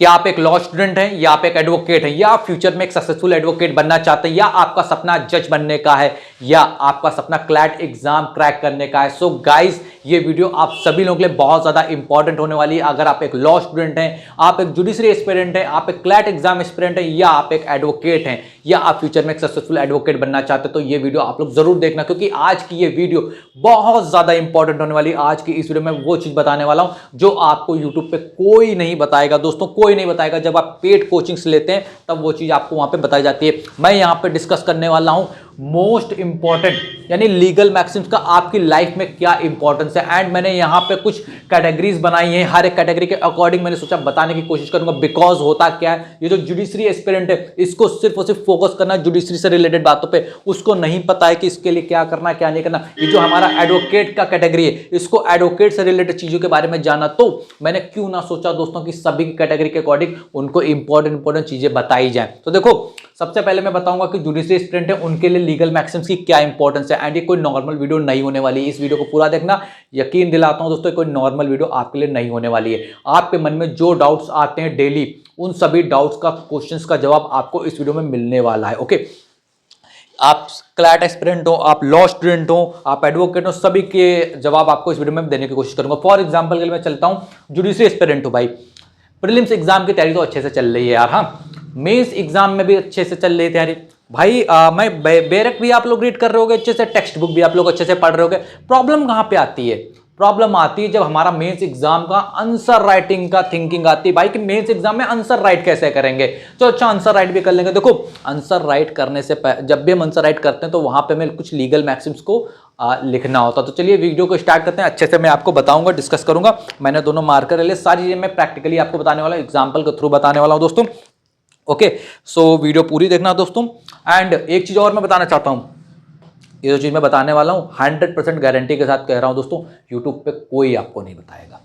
क्या आप एक लॉ स्टूडेंट हैं, या आप एक एडवोकेट हैं, या फ्यूचर में एक सक्सेसफुल एडवोकेट बनना चाहते हैं, या आपका सपना जज बनने का है, या आपका सपना क्लैट एग्जाम क्रैक करने का है। सो गाइस, ये वीडियो आप सभी लोगों के लिए बहुत ज्यादा इंपॉर्टेंट होने वाली है। अगर आप एक लॉ स्टूडेंट हैं, आप एक जुडिशरी एस्पिरेंट हैं, आप एक क्लैट एग्जाम एस्पिरेंट हैं, या आप एक एडवोकेट हैं, या आप फ्यूचर में एक सक्सेसफुल एडवोकेट बनना चाहते हैं, तो ये वीडियो आप लोग जरूर देखना, क्योंकि आज की ये वीडियो बहुत ज्यादा इंपॉर्टेंट होने वाली है। आज की इस वीडियो में वो चीज बताने वाला हूं जो आपको यूट्यूब पे कोई नहीं बताएगा दोस्तों, कोई नहीं बताएगा। जब आप पेड कोचिंग्स लेते हैं तब वो चीज आपको वहां पे बताई जाती है। मैं यहां पे डिस्कस करने वाला हूं मोस्ट इंपॉर्टेंट यानी लीगल मैक्सिम्स का आपकी लाइफ में क्या इंपॉर्टेंस है। एंड मैंने यहां पे कुछ कैटेगरीज बनाई हैं, हर एक कैटेगरी के अकॉर्डिंग मैंने सोचा बताने की कोशिश करूंगा। बिकॉज होता क्या है, ये जो जुडिशरी एस्पिरेंट है इसको सिर्फ और सिर्फ फोकस करना जुडिशरी से रिलेटेड बातों पे, उसको नहीं पता है कि इसके लिए क्या करना क्या नहीं करना। ये जो हमारा एडवोकेट का कैटेगरी है, इसको एडवोकेट से रिलेटेड चीजों के बारे में जाना, तो मैंने क्यों ना सोचा दोस्तों कि सभी की कैटेगरी के अकॉर्डिंग उनको इंपॉर्टेंट चीजें बताई जाए। तो देखो, सबसे पहले मैं बताऊंगा कि जुडिशरी एस्पिरेंट है उनके लिए लीगल मैक्सिम्स की क्या इंपॉर्टेंस है। एंड ये कोई नॉर्मल वीडियो नहीं होने वाली है, इस वीडियो को पूरा देखना, यकीन दिलाता हूं दोस्तों कोई नॉर्मल वीडियो आपके लिए नहीं होने वाली है। आपके मन में जो डाउट्स आते हैं डेली, उन सभी डाउट्स का क्वेश्चंस का जवाब आपको इस वीडियो में मिलने वाला है। ओके, आप क्लैट एस्पिरेंट हो, आप लॉ स्टूडेंट हो, आप एडवोकेट हो, सभी के जवाब आपको इस वीडियो में देने की कोशिश करूंगा। फॉर एग्जांपल के लिए मैं चलता हूं जुडिशरी एस्पिरेंट हो भाई, प्रीलिम्स एग्जाम की तैयारी तो अच्छे से चल रही है यार, हाँ, मेंस एग्जाम में भी अच्छे से चल रही है तैयारी भाई। मैं बैरक भी आप लोग रीड कर रहे होगे अच्छे से, टेक्स्ट बुक भी आप लोग अच्छे से पढ़ रहे होगे। प्रॉब्लम कहां पे आती है? प्रॉब्लम आती है जब हमारा मेंस एग्जाम का आंसर राइटिंग का थिंकिंग आती है भाई, कि मेंस एग्जाम में आंसर राइट कैसे करेंगे। तो अच्छा, आंसर राइट भी कर लेंगे। देखो, आंसर राइट करने से जब भी हम आंसर राइट करते हैं तो वहां पे हमें कुछ लीगल मैक्सिम्स को लिखना होता। तो चलिए वीडियो को स्टार्ट करते हैं, अच्छे से मैं आपको बताऊंगा, डिस्कस करूंगा। मैंने दोनों मार्कर ले, सारी चीजें मैं प्रैक्टिकली आपको बताने वाला हूं, एग्जाम्पल के थ्रू बताने वाला हूं दोस्तों। ओके, सो वीडियो पूरी देखना दोस्तों। एंड एक चीज और मैं बताना चाहता हूं, ये जो चीज मैं बताने वाला हूं 100% गारंटी के साथ कह रहा हूं दोस्तों, यूट्यूब पे कोई आपको नहीं बताएगा,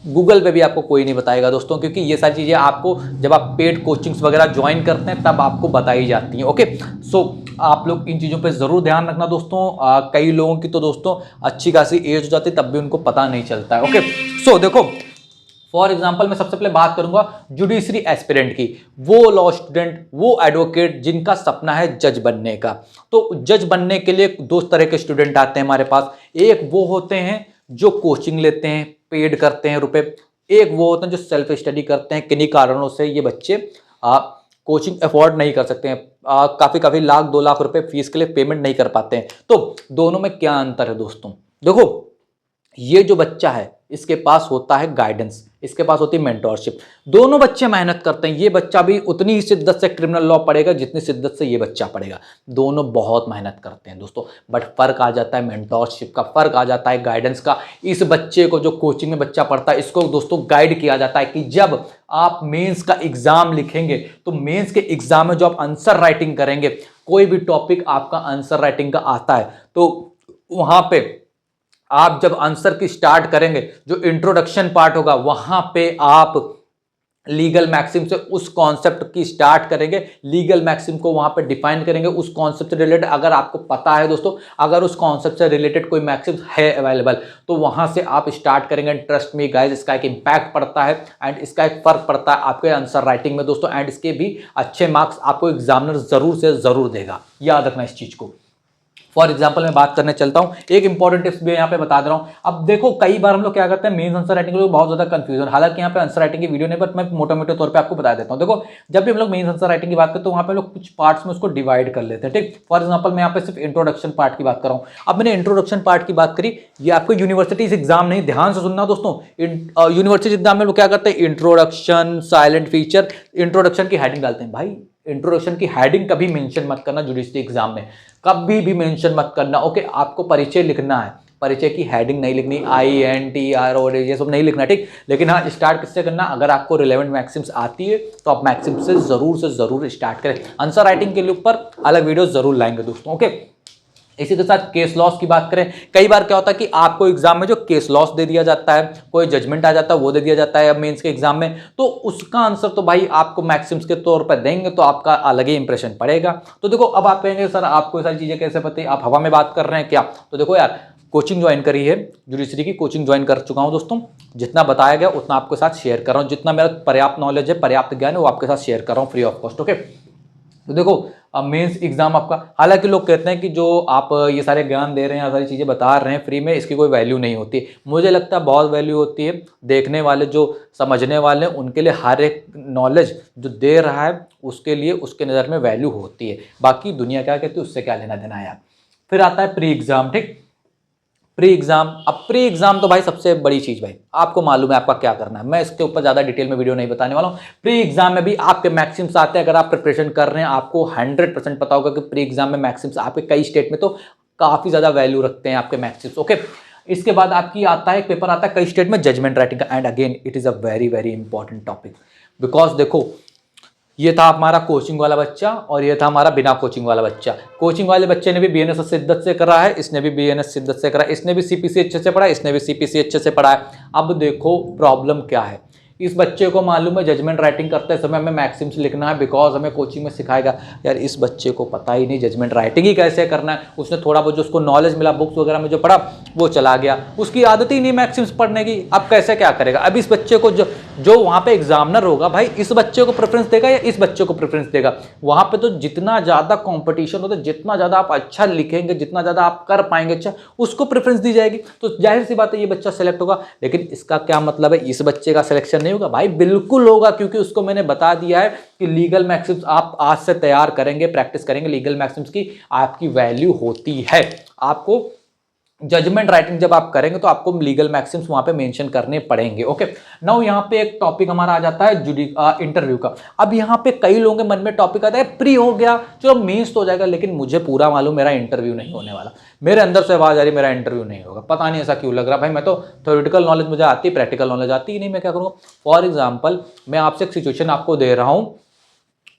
गूगल पे भी आपको कोई नहीं बताएगा दोस्तों, क्योंकि ये सारी चीजें आपको जब आप पेड कोचिंग्स वगैरह ज्वाइन करते हैं तब आपको बताई जाती हैं। ओके, सो आप लोग इन चीजों पे जरूर ध्यान रखना दोस्तों। कई लोगों की तो दोस्तों अच्छी खासी एज हो जाती है तब भी उनको पता नहीं चलता है। ओके, सो देखो, फॉर एग्जाम्पल मैं सबसे पहले बात करूंगा जुडिशरी एस्पिरेंट की, वो लॉ स्टूडेंट, वो एडवोकेट जिनका सपना है जज बनने का। तो जज बनने के लिए दो तरह के स्टूडेंट आते हैं हमारे पास। एक वो होते हैं जो कोचिंग लेते हैं, पेड करते हैं रुपए। एक वो होते हैं जो सेल्फ स्टडी करते हैं। किन्हीं कारणों से ये बच्चे कोचिंग अफोर्ड नहीं कर सकते हैं, काफी लाख 2 लाख रुपए फीस के लिए पेमेंट नहीं कर पाते हैं। तो दोनों में क्या अंतर है दोस्तों? देखो, ये जो बच्चा है इसके पास होता है गाइडेंस, इसके पास होती है मेंटोरशिप। दोनों बच्चे मेहनत करते हैं, ये बच्चा भी उतनी ही शिद्दत से क्रिमिनल लॉ पढ़ेगा जितनी शिद्दत से ये बच्चा पढ़ेगा। दोनों बहुत मेहनत करते हैं दोस्तों, बट फर्क आ जाता है मेंटोरशिप का, फर्क आ जाता है गाइडेंस का। इस बच्चे को, जो कोचिंग में बच्चा पढ़ता है, इसको दोस्तों गाइड किया जाता है कि जब आप मेंस का एग्जाम लिखेंगे तो मेंस के एग्जाम में जो आप आंसर राइटिंग करेंगे, कोई भी टॉपिक आपका आंसर राइटिंग का आता है तो वहां पे आप जब आंसर की स्टार्ट करेंगे, जो इंट्रोडक्शन पार्ट होगा, वहां पे आप लीगल मैक्सिम से उस कॉन्सेप्ट की स्टार्ट करेंगे, लीगल मैक्सिम को वहां पे डिफाइन करेंगे, उस कॉन्सेप्ट से रिलेटेड। अगर आपको पता है दोस्तों, अगर उस कॉन्सेप्ट से रिलेटेड कोई मैक्सिम है अवेलेबल, तो वहां से आप स्टार्ट करेंगे। ट्रस्ट मी गाइस, इसका एक इंपैक्ट पड़ता है एंड इसका एक फर्क पड़ता है आपके आंसर राइटिंग में दोस्तों। एंड इसके भी अच्छे मार्क्स आपको एग्जामिनर जरूर से जरूर देगा, याद रखना इस चीज को। फॉर एग्जाम्पल मैं बात करने चलता हूं, एक इंपॉर्टेंट टिप्स भी यहाँ पे बता दे रहा हूं। अब देखो, कई बार हम लोग क्या करते हैं, मेंस आंसर राइटिंग के लिए बहुत ज्यादा कंफ्यूजन, हालांकि यहाँ पे आंसर राइटिंग की वीडियो नहीं, बट मैं मोटे तौर पे आपको बता देता हूं। देखो, जब भी हम लोग मेंस आंसर राइटिंग की बात करते हैं तो वहां पे लोग कुछ पार्ट्स में उसको डिवाइड कर लेते हैं, ठीक। फॉर एग्जाम्पल मैं यहाँ पे सिर्फ इंट्रोडक्शन पार्ट की बात कर रहा हूँ। अब मैंने इंट्रोडक्शन पार्ट की बात करी, ये आपको यूनिवर्सिटीज एग्जाम नहीं, ध्यान से सुनना दोस्तों। यूनिवर्सिटी एग्जाम में लोग क्या करते हैं, इंट्रोडक्शन, साइलेंट फीचर, इंट्रोडक्शन की हेडिंग डालते हैं। भाई, इंट्रोडक्शन की हेडिंग कभी मेंशन मत करना जुडिशरी एग्जाम में, कभी भी मेंशन मत करना। ओके, आपको परिचय लिखना है, परिचय की हेडिंग नहीं लिखनी, INTR और ये सब नहीं लिखना, ठीक। लेकिन हाँ, स्टार्ट किससे करना? अगर आपको रिलेवेंट मैक्सिम्स आती है तो आप मैक्सिम्स से जरूर स्टार्ट करें। आंसर राइटिंग के ऊपर अलग वीडियो जरूर लाएंगे दोस्तों। ओके, इसी के साथ केस लॉस की बात करें, कई बार क्या होता है कि आपको एग्जाम में जो केस लॉस दे दिया जाता है, कोई जजमेंट आ जाता है, वो दे दिया जाता है अब मेंस के एग्जाम में, तो उसका आंसर तो भाई आपको मैक्सिम्स के तौर पर देंगे तो आपका अलग ही इंप्रेशन पड़ेगा। तो देखो, अब आप कहेंगे सर आपको ये सारी चीजें कैसे पता है, आप हवा में बात कर रहे हैं क्या? तो देखो यार, कोचिंग ज्वाइन करी है, जुडिशरी की कोचिंग ज्वाइन कर चुका हूँ दोस्तों। जितना बताया गया उतना आपके साथ शेयर कर रहा हूँ, जितना मेरा पर्याप्त नॉलेज है, पर्याप्त ज्ञान है, वो आपके साथ शेयर कर रहा हूँ फ्री ऑफ कॉस्ट। ओके, तो देखो अब मेंस एग्जाम आपका, हालांकि लोग कहते हैं कि जो आप ये सारे ज्ञान दे रहे हैं, सारी चीज़ें बता रहे हैं फ्री में, इसकी कोई वैल्यू नहीं होती। मुझे लगता है बहुत वैल्यू होती है। देखने वाले, जो समझने वाले हैं, उनके लिए हर एक नॉलेज जो दे रहा है उसके लिए, उसके नज़र में वैल्यू होती है। बाकी दुनिया क्या कहती है उससे क्या लेना देना है यार। फिर आता है प्री एग्जाम। ठीक, प्री एग्जाम। अब प्री एग्जाम तो भाई सबसे बड़ी चीज़, भाई आपको मालूम है आपका क्या करना है। मैं इसके ऊपर ज़्यादा डिटेल में वीडियो नहीं बताने वाला हूँ। प्री एग्जाम में भी आपके मैक्सिम्स आते हैं। अगर आप प्रिपरेशन कर रहे हैं, आपको 100% पता होगा कि प्री एग्जाम में मैक्सिम्स आपके कई स्टेट में तो काफ़ी ज़्यादा वैल्यू रखते हैं आपके मैक्सिम्स। ओके, इसके बाद आपकी आता है एक पेपर आता है कई स्टेट में जजमेंट राइटिंग का। And again it is a very very important topic, because देखो ये था हमारा कोचिंग वाला बच्चा और ये था हमारा बिना कोचिंग वाला बच्चा। कोचिंग वाले बच्चे ने भी बीएनएस शिद्दत से करा है, इसने भी बीएनएस शिद्दत से करा है, इसने भी सीपीसी अच्छे से पढ़ा है, इसने भी सीपीसी अच्छे से पढ़ा है। अब देखो प्रॉब्लम क्या है, इस बच्चे को मालूम है जजमेंट राइटिंग करते समय हमें मैक्सिम्स लिखना है, बिकॉज हमें कोचिंग में सिखाएगा। यार इस बच्चे को पता ही नहीं जजमेंट राइटिंग ही कैसे करना है। उसने थोड़ा बहुत जो उसको नॉलेज मिला बुक्स वगैरह में जो पढ़ा वो चला गया, उसकी आदत ही नहीं मैक्सिम्स पढ़ने की। अब कैसे क्या करेगा। अब इस बच्चे को जो वहाँ पे एग्जामिनर होगा, भाई इस बच्चे को प्रेफरेंस देगा या इस बच्चे को प्रेफरेंस देगा। वहाँ पे तो जितना ज़्यादा कॉम्पिटिशन होता है, जितना ज़्यादा आप अच्छा लिखेंगे, जितना ज़्यादा आप कर पाएंगे अच्छा, उसको प्रेफरेंस दी जाएगी। तो जाहिर सी बात है ये बच्चा सेलेक्ट होगा। लेकिन इसका क्या मतलब है, इस बच्चे का सिलेक्शन नहीं होगा? भाई बिल्कुल होगा, क्योंकि उसको मैंने बता दिया है कि लीगल मैक्सिम्स आप आज से तैयार करेंगे, प्रैक्टिस करेंगे लीगल मैक्सिम्स की, आपकी वैल्यू होती है। आपको जजमेंट राइटिंग जब आप करेंगे तो आपको लीगल मैक्सिम्स वहां पे मेंशन करने पड़ेंगे। ओके, नाउ यहाँ पे एक टॉपिक हमारा आ जाता है इंटरव्यू का। अब यहाँ पे कई लोगों के मन में टॉपिक आता है प्री हो गया चलो मेंस तो हो जाएगा, लेकिन मुझे पूरा मालूम मेरा इंटरव्यू नहीं होने वाला। मेरे अंदर से आवाज आ रही मेरा इंटरव्यू नहीं होगा, पता नहीं ऐसा क्यों लग रहा। भाई मैं तो थ्योरेटिकल नॉलेज मुझे आती, प्रैक्टिकल नॉलेज आती ही नहीं, मैं क्या करूँगा। फॉर एग्जाम्पल मैं आपसे एक सिचुएशन आपको दे रहा हूँ,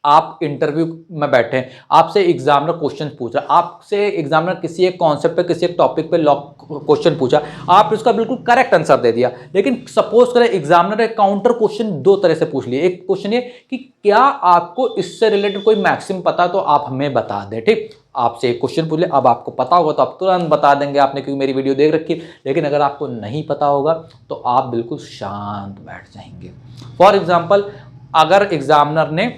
आप इंटरव्यू में बैठे हैं, आपसे एग्जामिनर क्वेश्चन पूछ रहा है, आपसे एग्जामिनर किसी एक कॉन्सेप्ट पे, किसी एक टॉपिक पे क्वेश्चन पूछा, आप उसका बिल्कुल करेक्ट आंसर दे दिया। लेकिन सपोज करें एग्जामिनर एक काउंटर क्वेश्चन दो तरह से पूछ लिए। एक क्वेश्चन ये कि क्या आपको इससे रिलेटेड कोई मैक्सिम पता तो आप हमें बता दें। ठीक, आपसे एक क्वेश्चन पूछ ले, अब आपको पता होगा तो आप तुरंत बता देंगे, आपने क्योंकि मेरी वीडियो देख रखी है। लेकिन अगर आपको नहीं पता होगा तो आप बिल्कुल शांत बैठ जाएंगे। फॉर एग्जाम्पल अगर एग्जामिनर ने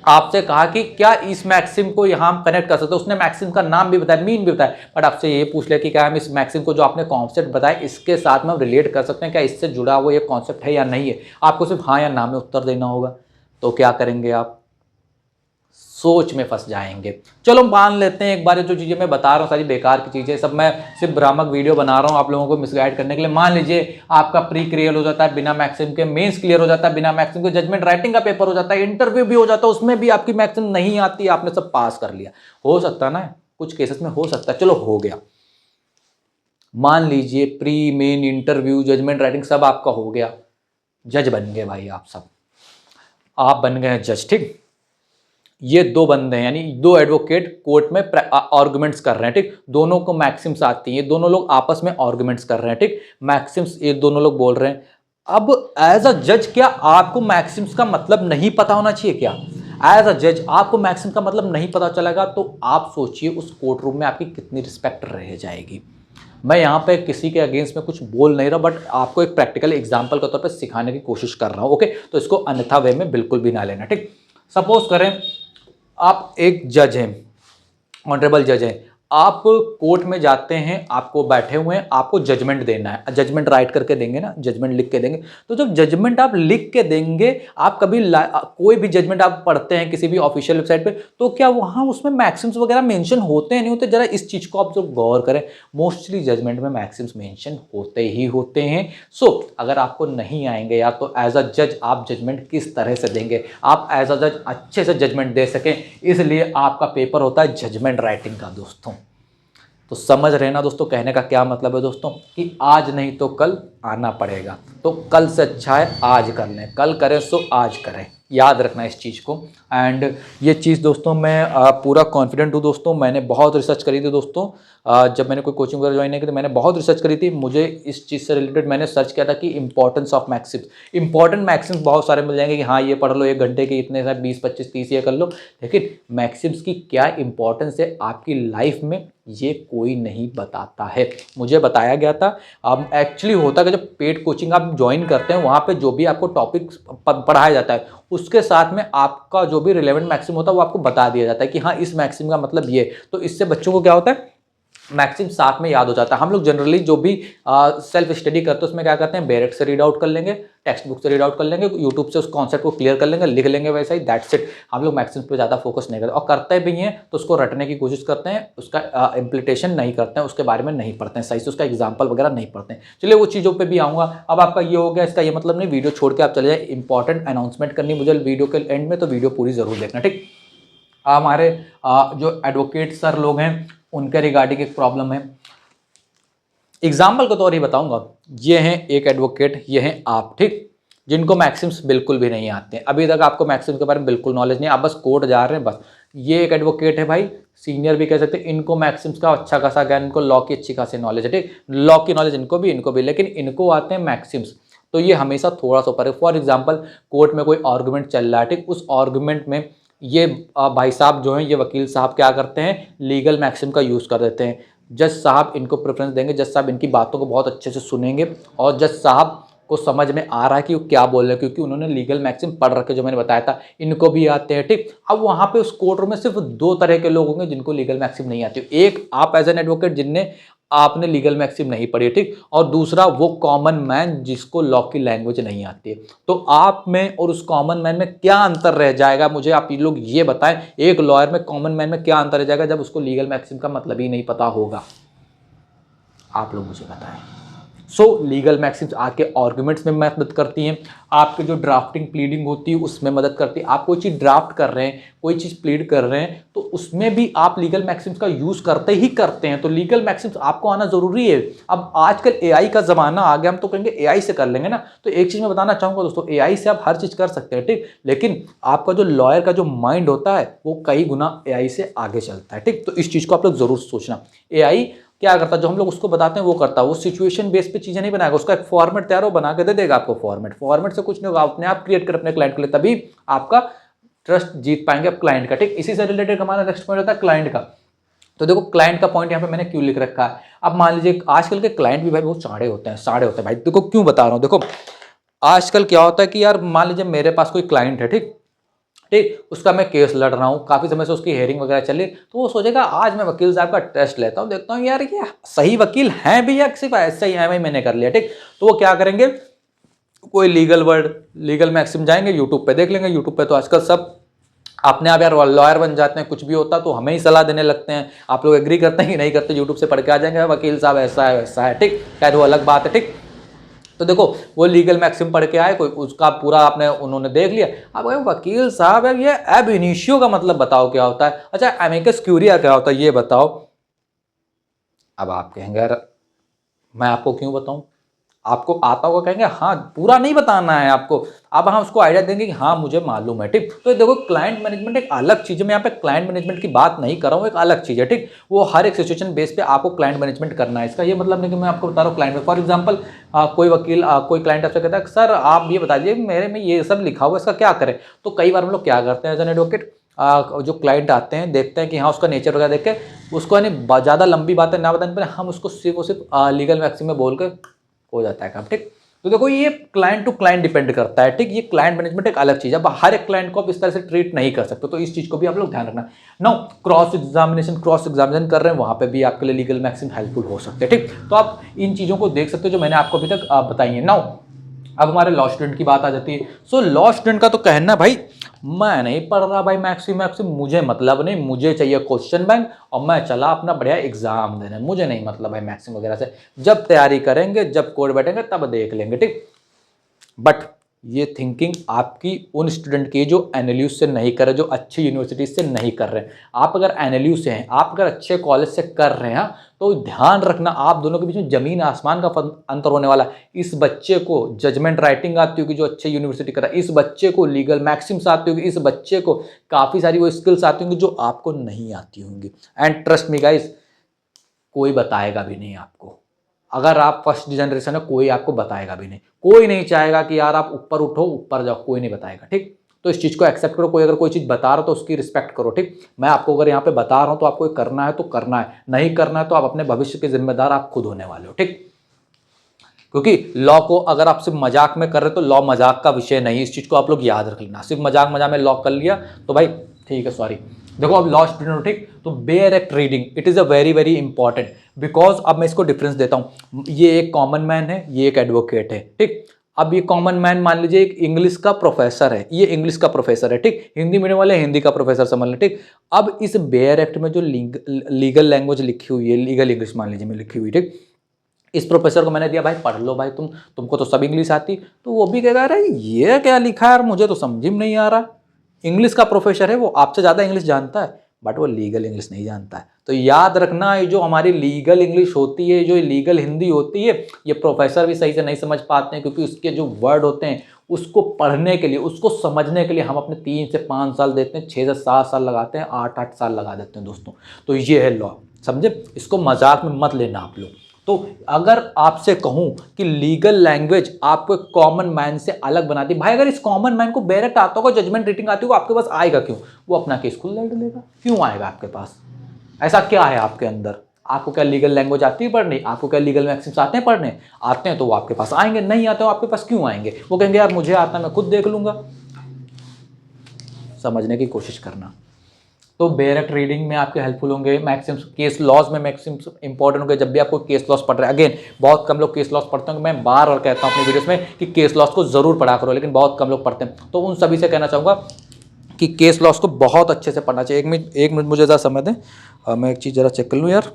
आपसे कहा कि क्या इस मैक्सिम को यहाँ हम कनेक्ट कर सकते हैं, उसने मैक्सिम का नाम भी बताया, मीन भी बताया, बट आपसे ये पूछ लिया कि क्या हम इस मैक्सिम को जो आपने कॉन्सेप्ट बताया इसके साथ में हम रिलेट कर सकते हैं, क्या इससे जुड़ा हुआ ये कॉन्सेप्ट है या नहीं है। आपको सिर्फ हाँ या ना में उत्तर देना होगा। तो क्या करेंगे आप, सोच में फंस जाएंगे। चलो मान लेते हैं एक बार जो चीज़ें मैं बता रहा हूँ सारी बेकार की चीज़ें, सब मैं सिर्फ भ्रामक वीडियो बना रहा हूँ आप लोगों को मिसगाइड करने के लिए। मान लीजिए आपका प्री क्लियर हो जाता है बिना मैक्सिम के, मेंस क्लियर हो जाता है बिना मैक्सिम के, जजमेंट राइटिंग का पेपर हो जाता है, इंटरव्यू भी हो जाता है, उसमें भी आपकी मैक्सिम नहीं आती, आपने सब पास कर लिया। हो सकता है ना, कुछ केसेस में हो सकता है, चलो हो गया। मान लीजिए pre main interview judgement writing सब आपका हो गया, जज बन गए भाई आप सब, आप बन गए जज। ठीक, ये दो बंदे हैं, यानी दो एडवोकेट कोर्ट में आर्गुमेंट्स कर रहे हैं। ठीक, दोनों को मैक्सिम्स आती हैं, दोनों लोग आपस में आर्गुमेंट्स कर रहे हैं। ठीक, मैक्सिम्स ये दोनों लोग बोल रहे हैं। अब एज अ जज क्या आपको मैक्सिम्स का मतलब नहीं पता होना चाहिए क्या? एज अ जज आपको मैक्सिम का मतलब नहीं पता चलेगा तो आप सोचिए उस कोर्ट रूम में आपकी कितनी रिस्पेक्ट रह जाएगी। मैं यहाँ पे किसी के अगेंस्ट में कुछ बोल नहीं रहा, बट आपको एक प्रैक्टिकल एग्जाम्पल के तौर पर सिखाने की कोशिश कर रहा हूँ। ओके, तो इसको अन्यथा वे में बिल्कुल भी ना लेना। ठीक, सपोज करें आप एक जज हैं, ऑनरेबल जज हैं, आप कोर्ट में जाते हैं, आपको बैठे हुए हैं, आपको जजमेंट देना है, जजमेंट राइट करके देंगे ना, जजमेंट लिख के देंगे। तो जब जजमेंट आप लिख के देंगे, आप कभी कोई भी जजमेंट आप पढ़ते हैं किसी भी ऑफिशियल वेबसाइट पे, तो क्या वहाँ उसमें मैक्सिम्स वगैरह मेंशन होते हैं नहीं होते? जरा इस चीज़ को आप जो गौर करें, मोस्टली जजमेंट में मैक्सिम्स मेंशन होते ही होते हैं। सो अगर आपको नहीं आएंगे या तो एज अ जज आप जजमेंट किस तरह से देंगे, आप एज अ जज अच्छे से जजमेंट दे सकें, इसलिए आपका पेपर होता है जजमेंट राइटिंग का दोस्तों। तो समझ रहे ना दोस्तों, कहने का क्या मतलब है दोस्तों, कि आज नहीं तो कल आना पड़ेगा। तो कल से अच्छा है आज कर लें, कल करें सो आज करें, याद रखना इस चीज़ को। एंड ये चीज़ दोस्तों मैं पूरा कॉन्फिडेंट हूँ दोस्तों, मैंने बहुत रिसर्च करी थी दोस्तों। जब मैंने कोई कोचिंग वगैरह ज्वाइन नहीं की तो मैंने बहुत रिसर्च करी थी, मुझे इस चीज़ से रिलेटेड मैंने सर्च किया था कि importance of Maxim's. Important Maxim's बहुत सारे मिल जाएंगे कि हाँ ये पढ़ लो, 1 घंटे के इतने सारे 20 25 30 ये कर लो, लेकिन मैक्सिम्स की क्या इंपॉर्टेंस है आपकी लाइफ में ये कोई नहीं बताता है। मुझे बताया गया था। अब एक्चुअली होता है कि जब पेड कोचिंग आप ज्वाइन करते हैं वहाँ पे जो भी आपको टॉपिक पढ़ाया जाता है उसके साथ में आपका जो भी रिलेवेंट मैक्सिम होता है वो आपको बता दिया जाता है कि हाँ इस मैक्सिम का मतलब ये। तो इससे बच्चों को क्या होता है, मैक्सिम साथ में याद हो जाता है। हम लोग जनरली जो भी सेल्फ स्टडी करते हैं उसमें क्या करते हैं, बैरेक से रीड आउट कर लेंगे, टेक्स्ट बुक से रीड आउट कर लेंगे, यूट्यूब से उस कॉन्सेप्ट को क्लियर कर लेंगे, लिख लेंगे, वैसा ही दैट्स इट। हम लोग मैक्सिम पे ज़्यादा फोकस नहीं करते, और करते भी हैं तो उसको रटने की कोशिश करते हैं, उसका इम्प्लीटेशन नहीं करते हैं, उसके बारे में नहीं पढ़ते हैं सही से, उसका एग्जाम्पल वगैरह नहीं पढ़ते हैं। चलिए वो चीज़ों पर भी आऊँगा। अब आपका ये हो गया, इसका ये मतलब नहीं वीडियो छोड़ के आप चले जाए, इंपॉर्टेंट अनाउंसमेंट करनी मुझे वीडियो के एंड में, तो वीडियो पूरी ज़रूर देखना, ठीक। हमारे जो एडवोकेट सर लोग हैं उनके रिगार्डिंग एक प्रॉब्लम है, एग्जाम्पल के तौर ही बताऊंगा। ये हैं एक एडवोकेट, ये हैं आप, ठीक, जिनको मैक्सिम्स बिल्कुल भी नहीं आते हैं, अभी तक आपको मैक्सिम्स के बारे में बिल्कुल नॉलेज नहीं, आप बस कोर्ट जा रहे हैं बस। ये एक एडवोकेट है भाई, सीनियर भी कह सकते हैं, इनको मैक्सिम्स का अच्छा खासा ज्ञान, इनको लॉ की अच्छी खासी नॉलेज है, ठीक, लॉ की नॉलेज इनको भी, लेकिन इनको आते हैं मैक्सिम्स, तो ये हमेशा थोड़ा सा ऊपर है। फॉर एग्जाम्पल कोर्ट में कोई आर्गूमेंट चल रहा है, ठीक, उस आर्गूमेंट में ये भाई साहब जो हैं, ये वकील साहब क्या करते हैं, लीगल मैक्सिम का यूज़ कर देते हैं। जज साहब इनको प्रेफरेंस देंगे, जज साहब इनकी बातों को बहुत अच्छे से सुनेंगे, और जज साहब को समझ में आ रहा है कि वो क्या बोल रहे हैं, क्योंकि उन्होंने लीगल मैक्सिम पढ़ रखे, जो मैंने बताया था, इनको भी आते हैं, ठीक। अब वहाँ पे उस कोर्ट रूम में सिर्फ 2 तरह के लोग होंगे जिनको लीगल मैक्सिम नहीं आती, एक आप एज एन एडवोकेट जिनने आपने लीगल मैक्सिम नहीं पढ़ी, ठीक, और दूसरा वो कॉमन मैन जिसको लॉ की लैंग्वेज नहीं आती है। तो आप में और उस कॉमन मैन में क्या अंतर रह जाएगा, मुझे आप लोग ये बताएं, एक लॉयर में कॉमन मैन में क्या अंतर रह जाएगा जब उसको लीगल मैक्सिम का मतलब ही नहीं पता होगा, आप लोग मुझे बताएं। सो लीगल मैक्सिम्स आपके आर्गुमेंट्स में मदद करती हैं, आपके जो ड्राफ्टिंग प्लीडिंग होती है उसमें मदद करती है। आप कोई चीज़ ड्राफ्ट कर रहे हैं, कोई चीज़ प्लीड कर रहे हैं, तो उसमें भी आप लीगल मैक्सिम्स का यूज़ करते ही करते हैं, तो लीगल मैक्सिम्स आपको आना ज़रूरी है। अब आजकल एआई का ज़माना आ गया, हम तो कहेंगे एआई से कर लेंगे ना, तो एक चीज़ मैं बताना चाहूँगा दोस्तों, एआई से आप हर चीज़ कर सकते हैं, ठीक, लेकिन आपका जो लॉयर का जो माइंड होता है वो कई गुना एआई से आगे चलता है, ठीक। तो इस चीज़ को आप लोग ज़रूर सोचना। एआई क्या करता है, जो हम लोग उसको बताते हैं वो करता है, वो सिचुएशन बेस पे चीज़ें नहीं बनाएगा, उसका एक फॉर्मेट तैयार हो बना के दे देगा आपको। फॉर्मेट से कुछ नहीं होगा, अपने आप क्रिएट कर अपने क्लाइंट के लिए, तभी आपका ट्रस्ट जीत पाएंगे आप क्लाइंट का, ठीक। इसी से रिलेटेड हमारा नेक्स्ट पॉइंट होता है क्लाइंट का। तो देखो क्लाइंट का पॉइंट यहाँ पे मैंने क्यों लिख रखा है। अब मान लीजिए आजकल के क्लाइंट भी भाई बहुत साड़े होते हैं भाई। देखो क्यों बता रहा हूँ, देखो आजकल क्या होता है कि यार मान लीजिए मेरे पास कोई क्लाइंट है, ठीक, उसका मैं केस लड़ रहा हूँ, काफ़ी समय से उसकी हेयरिंग वगैरह चली, तो वो सोचेगा आज मैं वकील साहब का टेस्ट लेता हूँ, देखता हूँ यार ये सही वकील हैं भी या सिर्फ ऐसा ही है भाई मैंने कर लिया, ठीक। तो वो क्या करेंगे, कोई लीगल वर्ड, लीगल मैक्सिम जाएंगे, यूट्यूब पे देख लेंगे। यूट्यूब पे तो आजकल सब अपने आप यार लॉयर बन जाते हैं, कुछ भी होता तो हमें ही सलाह देने लगते हैं। आप लोग एग्री करते हैं कि नहीं करते, यूट्यूब से पढ़ के आ जाएंगे वकील साहब ऐसा है वैसा है, ठीक, खैर वो अलग बात है, ठीक। तो देखो वो लीगल मैक्सिम पढ़ के आए, कोई उसका पूरा आपने उन्होंने देख लिया। अब वकील साहब है ये एब इनिशियो का मतलब बताओ क्या होता है, अच्छा एमिकस क्यूरिया क्या होता है ये बताओ। अब आप कहेंगे यार मैं आपको क्यों बताऊं, आपको आता होगा, कहेंगे हाँ पूरा नहीं बताना है आपको। अब हम उसको आइडिया देंगे कि हाँ मुझे मालूम है, ठीक। तो देखो क्लाइंट मैनेजमेंट एक अलग चीज़ है, मैं यहाँ पे क्लाइंट मैनेजमेंट की बात नहीं कर रहा हूँ, एक अलग चीज़ है, ठीक। वो हर एक सिचुएशन बेस पे आपको क्लाइंट मैनेजमेंट करना है। इसका ये मतलब नहीं कि मैं आपको बता रहा हूँ क्लाइंट में, फॉर एग्जाम्पल कोई वकील कोई क्लाइंट आपसे कहता है सर आप ये बता दीजिए मेरे में ये सब लिखा हुआ इसका क्या करें। तो कई बार हम लोग क्या करते हैं एज एन एडवोकेट, जो क्लाइंट आते हैं देखते हैं कि हाँ उसका नेचर वगैरह देख के उसको यानी ज़्यादा लंबी बातें ना बताने पर हम उसको सिर्फ लीगल मैक्सिम में बोल कर हो जाता है काम, ठीक। तो देखो ये क्लाइंट टू क्लाइंट डिपेंड करता है, ठीक। ये क्लाइंट मैनेजमेंट एक अलग चीज़ है, अब हर एक क्लाइंट को आप इस तरह से ट्रीट नहीं कर सकते, तो इस चीज़ को भी आप लोग ध्यान रखना। नाउ क्रॉस एग्जामिनेशन कर रहे हैं, वहाँ पे भी आपके लिए लीगल मैक्सिम हेल्पफुल हो सकते हैं, ठीक। तो आप इन चीज़ों को देख सकते हो जो मैंने आपको अभी तक बताई है। नाउ अब हमारे लॉ स्टूडेंट की बात आ जाती है। सो लॉ स्टूडेंट का तो कहना भाई मैं नहीं पढ़ रहा भाई मैक्सिम, मुझे मतलब नहीं, मुझे चाहिए क्वेश्चन बैंक और मैं चला अपना बढ़िया एग्जाम देने, मुझे नहीं मतलब भाई मैक्सिम वगैरह से, जब तैयारी करेंगे जब कोर्ट बैठेंगे तब देख लेंगे, ठीक। बट ये थिंकिंग आपकी उन स्टूडेंट की जो एनएलयू से नहीं कर रहे, जो अच्छी यूनिवर्सिटी से नहीं कर रहे हैं। आप अगर एनएलयू से हैं, आप अगर अच्छे कॉलेज से कर रहे हैं, तो ध्यान रखना आप दोनों के बीच में जमीन आसमान का अंतर होने वाला है। इस बच्चे को जजमेंट राइटिंग आती होगी जो अच्छे यूनिवर्सिटी कर रहा है, इस बच्चे को लीगल मैक्सिम्स आती होगी, इस बच्चे को काफ़ी सारी वो स्किल्स आती होंगी जो आपको नहीं आती होंगी। एंड ट्रस्ट मी गाइस, कोई बताएगा भी नहीं आपको। अगर आप फर्स्ट जनरेशन है, कोई आपको बताएगा भी नहीं। कोई नहीं चाहेगा कि यार आप ऊपर उठो, ऊपर जाओ, कोई नहीं बताएगा, ठीक। तो इस चीज़ को एक्सेप्ट करो। कोई अगर कोई चीज़ बता रहा हो तो उसकी रिस्पेक्ट करो, ठीक। मैं आपको अगर यहाँ पे बता रहा हूँ तो आपको करना है तो करना है, नहीं करना है तो आप अपने भविष्य के जिम्मेदार आप खुद होने वाले हो, ठीक। क्योंकि लॉ को अगर आप सिर्फ मजाक में कर रहे हो तो लॉ मजाक का विषय नहीं। इस चीज़ को आप लोग याद रख लेना। सिर्फ मजाक मजाक में लॉ कर लिया तो भाई ठीक है, सॉरी। देखो अब लॉ स्टूडेंट हो, ठीक। तो bare act reading it is a very very important, because अब मैं इसको डिफरेंस देता हूँ। ये एक कॉमन मैन है, ये एक एडवोकेट है, ठीक। अब ये कॉमन मैन मान लीजिए एक इंग्लिश का प्रोफेसर है, ये इंग्लिश का प्रोफेसर है, ठीक। हिंदी मीडियम वाले हिंदी का प्रोफेसर समझ लें, ठीक। अब इस बेयर एक्ट में जो लीगल लैंग्वेज लिखी हुई है, लीगल इंग्लिश मान लीजिए में लिखी हुई, ठीक। इस प्रोफेसर को मैंने दिया भाई पढ़ लो भाई, तुमको तो सब इंग्लिश आती, तो वो भी कहेगा अरे ये क्या लिखा है यार, मुझे तो समझ में नहीं आ रहा। इंग्लिश का प्रोफेसर है, वो आपसे ज़्यादा इंग्लिश जानता है, बट वो लीगल इंग्लिश नहीं जानता है। तो याद रखना, ये जो हमारी लीगल इंग्लिश होती है, जो लीगल हिंदी होती है, ये प्रोफेसर भी सही से नहीं समझ पाते हैं, क्योंकि उसके जो वर्ड होते हैं उसको पढ़ने के लिए, उसको समझने के लिए हम अपने 3 से 5 साल देते हैं, 6 से 7 साल लगाते हैं, 8 साल लगा देते हैं दोस्तों। तो ये है लॉ, समझे। इसको मजाक में मत लेना आप लोग। तो अगर आपसे कहूं कि लीगल लैंग्वेज आपको एक कॉमन मैन से अलग बनाती है, भाई अगर इस कॉमन मैन को डायरेक्ट आता होगा, जजमेंट रेटिंग आती होगी, आपके पास आएगा क्यों? वो अपना केस खुद लड़ लेगा, क्यों आएगा आपके पास? ऐसा क्या है आपके अंदर? आपको क्या लीगल लैंग्वेज आती है पढ़ने? आपको क्या लीगल मैक्सिम्स आते हैं पढ़ने? आते हैं तो वो आपके पास आएंगे, नहीं आते हो आपके पास क्यों आएंगे? वो कहेंगे यार मुझे आता है, मैं खुद देख लूंगा। समझने की कोशिश करना। तो बेयर एक्ट रीडिंग में आपके हेल्पफुल होंगे, मैक्सिम्स केस लॉज में मैक्सिम्स इंपॉर्टेंट होंगे। जब भी आपको केस लॉज पढ़ रहे हैं, अगेन बहुत कम लोग केस लॉज पढ़ते होंगे, मैं बार बार कहता हूँ अपनी वीडियोस में कि केस लॉज को जरूर पढ़ा करो, लेकिन बहुत कम लोग पढ़ते हैं। तो उन सभी से कहना चाहूँगा कि केस लॉज को बहुत अच्छे से पढ़ना चाहिए। एक मिनट मुझे ज़रा समय दें, मैं एक चीज़ ज़रा चेक कर लूँ यार।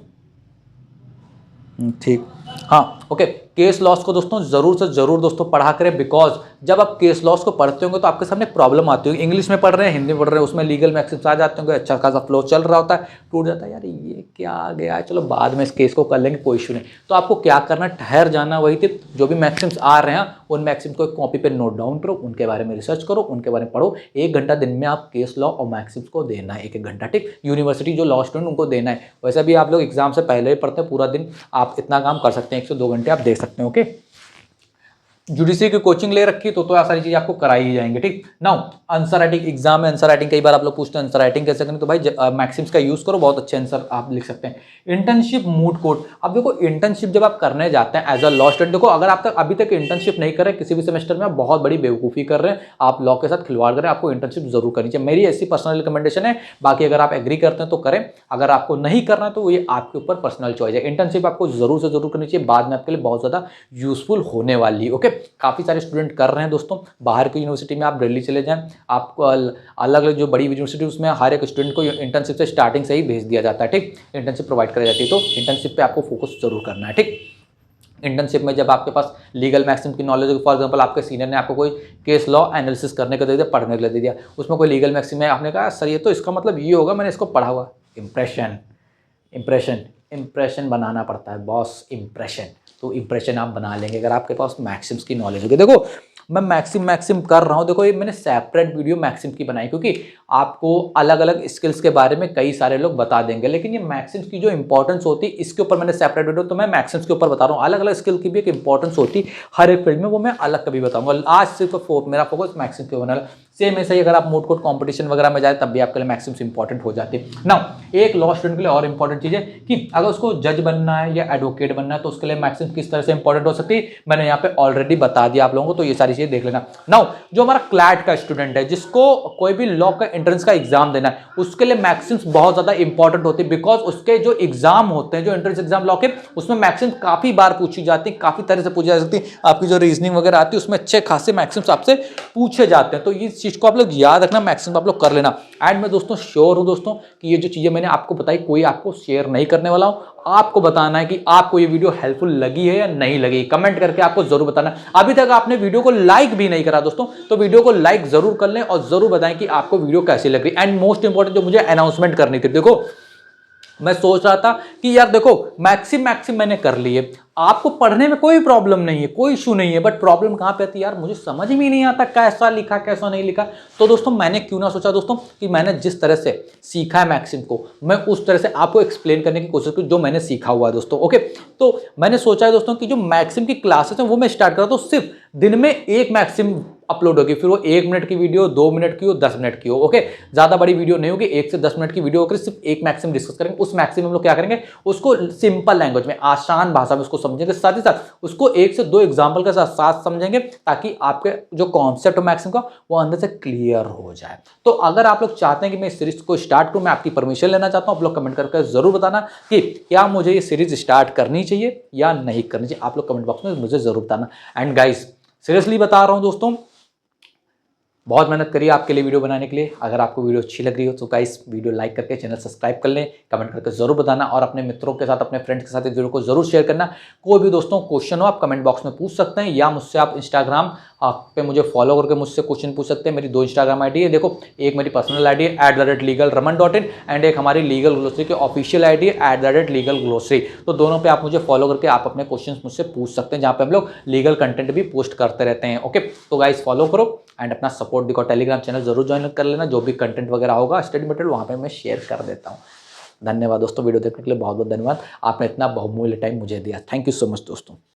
ठीक, हाँ ओके। केस लॉस को दोस्तों जरूर से जरूर दोस्तों पढ़ा करें, बिकॉज जब आप केस लॉस को पढ़ते होंगे तो आपके सामने प्रॉब्लम आती होगी। इंग्लिश में पढ़ रहे हैं, हिंदी में पढ़ रहे हैं, उसमें लीगल मैक्सिम्स आ जाते होंगे, अच्छा खासा फ्लो चल रहा होता है, टूट जाता है यार ये क्या आ गया है, चलो बाद में इस केस को कर लेंगे, कोई इशू नहीं। तो आपको क्या करना, ठहर जाना, वही टिप, जो भी मैक्सिम्स आ रहे हैं उन मैक्सिम्स को कॉपी पे नोट डाउन करो, उनके बारे में रिसर्च करो, उनके बारे में पढ़ो। 1 घंटा दिन में आप केस लॉ और मैक्सिम्स को देना है, 1 घंटा, ठीक। यूनिवर्सिटी जो लॉ स्टूडेंट उनको देना है। वैसे भी आप लोग एग्जाम से पहले ही पढ़ते हैं, पूरा दिन आप इतना काम कर सकते हैं, 1 से 2 घंटे आप दे सकते हैं, ओके। जुडिशरी की कोचिंग ले रखी तो सारी चीजें आपको कराई ही जाएंगे, ठीक। नाउ आंसर राइटिंग एग्जाम में, आंसर राइटिंग कई बार आप लोग पूछते हैं आंसर राइटिंग कैसे करें, तो भाई मैक्सिम्स का यूज करो, बहुत अच्छे आंसर आप लिख सकते हैं। इंटर्नशिप मूड कोर्ट, अब देखो इंटर्नशिप जब आप करने जाते हैं एज अ लॉ स्टूडेंट, देखो अगर आप तक अभी तक इंटर्नशिप नहीं कर रहे किसी भी सेमेस्टर में, आप बहुत बड़ी बेवकूफ़ी कर रहे हैं, आप लॉ के साथ खिलवाड़ कर रहे हैं। आपको इंटर्नशिप जरूर करनी चाहिए, मेरी ऐसी पर्सनल रिकमेंडेशन है। बाकी अगर आप एग्री करते हैं तो करें, अगर आपको नहीं करना है तो ये आपके ऊपर पर्सनल चॉइस है। इंटर्नशिप आपको जरूर से जरूर करनी चाहिए, बाद में आपके लिए बहुत ज़्यादा यूजफुल होने वाली है, ओके। काफ़ी सारे स्टूडेंट कर रहे हैं दोस्तों, बाहर की यूनिवर्सिटी में आप दिल्ली चले जाएं, आपको अलग अलग जो बड़ी यूनिवर्सिटी उसमें हर एक स्टूडेंट को इंटर्नशिप से स्टार्टिंग से ही भेज दिया जाता है, ठीक। इंटर्नशिप प्रोवाइड कराई जाती है, तो इंटर्नशिप पे आपको फोकस जरूर करना है, ठीक। इंटर्नशिप में जब आपके पास लीगल मैक्सिम की नॉलेज हो, फॉर एग्जांपल आपके सीनियर ने आपको कोई केस लॉ एनालिसिस करने को दे दिया, पढ़ने के लिए दे दिया, उसमें कोई लीगल मैक्सिम है, आपने कहा सर ये तो इसका मतलब ये होगा, मैंने इसको पढ़ा हुआ। इंप्रेशन बनाना पड़ता है बॉस, इंप्रेशन। तो इंप्रेशन आप बना लेंगे अगर आपके पास मैक्सिम्स की नॉलेज होगी। देखो मैं मैक्सिम कर रहा हूँ, देखो ये मैंने सेपरेट वीडियो मैक्सिम की बनाई, क्योंकि आपको अलग अलग स्किल्स के बारे में कई सारे लोग बता देंगे, लेकिन ये मैक्सिम्स की जो इंपॉर्टेंस होती है इसके ऊपर मैंने सेपरेट वीडियो, तो मैं मैक्सिम्स के ऊपर बता रहा हूँ। अलग अलग स्किल की भी एक इंपॉर्टेंस होती है हर एक फील्ड में, वो मैं अलग कभी बताऊंगा। आज सिर्फ मेरा फोकस मैक्सिम्स पे होने वाला। सेम ऐसा ही अगर आप मोड कोर्ट कॉम्पिटिशन वगैरह में जाए तब भी आपके लिए मैक्सिम्स इंपॉर्टेंट हो जाती है ना। एक लॉ स्टूडेंट के लिए और इंपॉर्टेंट चीज है कि अगर उसको जज बनना है या एडवोकेट बनना है तो उसके लिए मैक्सिम्स किस तरह से इंपॉर्टेंट हो सकती है, मैंने यहाँ पे ऑलरेडी बता दिया आप लोगों को, तो ये सारी चीजें देख लेना। नाउ जो हमारा क्लैट का स्टूडेंट है, जिसको कोई भी लॉ का एंट्रेंस का एग्जाम देना है, उसके लिए मैक्सिम्स बहुत ज्यादा इंपॉर्टेंट होती है, बिकॉज उसके जो एग्जाम होते हैं, जो एंट्रेंस एग्जाम लॉ के, उसमें मैक्सिम्स काफी बार पूछी जाती है, काफी तरह से पूछी जा सकती है। आपकी जो रीजनिंग वगैरह आती है उसमें अच्छे खासे मैक्सिम्स आपसे पूछे जाते हैं। तो इस चीज़ को आप लोग याद रखना, मैक्सिमम आप लोग कर लेना। एंड मैं दोस्तों श्योर हूँ दोस्तों कि ये जो चीज़ें मैंने आपको बताई कोई आपको शेयर नहीं करने वाला हूँ। आपको बताना है कि आपको ये वीडियो हेल्पफुल लगी है या नहीं लगी, कमेंट करके आपको जरूर बताना। अभी तक आपने वीडियो को लाइक भी नहीं करा दोस्तों, तो वीडियो को लाइक जरूर कर लें और जरूर बताएं कि आपको वीडियो कैसी लग रही। एंड मोस्ट इंपॉर्टेंट जो मुझे अनाउंसमेंट करनी थी, देखो मैं सोच रहा था कि यार देखो मैक्सिम मैंने कर ली है, आपको पढ़ने में कोई प्रॉब्लम नहीं है, कोई इशू नहीं है, बट प्रॉब्लम कहां पे आती है यार, मुझे समझ में नहीं आता कैसा लिखा कैसा नहीं लिखा। तो दोस्तों मैंने क्यों ना सोचा दोस्तों कि मैंने जिस तरह से सीखा है मैक्सिम को, मैं उस तरह से आपको एक्सप्लेन करने की कोशिश करूं जो मैंने सीखा हुआ है दोस्तों। ओके, तो मैंने सोचा है दोस्तों कि जो मैक्सिम की क्लासेस है वो मैं स्टार्ट करा, तो सिर्फ दिन में एक मैक्सिम अपलोड होगी, फिर वो 1 मिनट की वीडियो, 2 मिनट की हो, 10 मिनट की हो। ओके, ज्यादा बड़ी वीडियो नहीं होगी, 1 से 10 मिनट की वीडियो होकर सिर्फ एक मैक्सिम डिस्कस करेंगे। उस मैक्सिम हम लोग क्या करेंगे, उसको सिंपल लैंग्वेज में आसान भाषा में उसको समझेंगे, साथ ही साथ उसको 1 से 2 एग्जाम्पल के साथ समझेंगे, ताकि आपके जो कॉन्सेप्ट है मैक्सिम का वो अंदर से क्लियर हो जाए। तो अगर आप लोग चाहते हैं कि मैं इस सीरीज को स्टार्ट करूं, मैं आपकी परमिशन लेना चाहता हूं। आप लोग कमेंट करके जरूर बताना कि क्या मुझे ये सीरीज स्टार्ट करनी चाहिए या नहीं करनी चाहिए, आप लोग कमेंट बॉक्स में मुझे जरूर बताना। एंड गाइस सीरियसली बता रहा हूं दोस्तों, बहुत मेहनत करिए आपके लिए वीडियो बनाने के लिए। अगर आपको वीडियो अच्छी लग रही हो तो गाइस वीडियो लाइक करके चैनल सब्सक्राइब कर लें, कमेंट करके जरूर बताना और अपने मित्रों के साथ, अपने फ्रेंड्स के साथ इस वीडियो को जरूर शेयर करना। कोई भी दोस्तों क्वेश्चन हो आप कमेंट बॉक्स में पूछ सकते हैं, या मुझसे आप इंस्टाग्राम पे मुझे फॉलो करके मुझसे क्वेश्चन पूछ सकते हैं। मेरी 2 इंस्टाग्राम आईडी है, देखो एक मेरी पर्सनल आईडी है @legalraman.in एंड एक हमारी लीगल ग्लोसरी की ऑफिशियल आईडी है @legalglossary। तो दोनों पे आप मुझे फॉलो करके आप अपने क्वेश्चन मुझसे पूछ सकते हैं, जहाँ पे हम लोग लीगल कंटेंट भी पोस्ट करते रहते हैं। ओके, तो गाइस फॉलो करो एंड अपना सपोर्ट दिखाओ। टेलीग्राम चैनल जरूर ज्वाइन कर लेना, जो भी कंटेंट वगैरह होगा स्टडी मटेरियल वहाँ पे मैं शेयर कर देता हूँ। धन्यवाद दोस्तों, वीडियो देखने के लिए बहुत बहुत धन्यवाद। आपने इतना बहुमूल्य टाइम मुझे दिया, थैंक यू सो मच दोस्तों।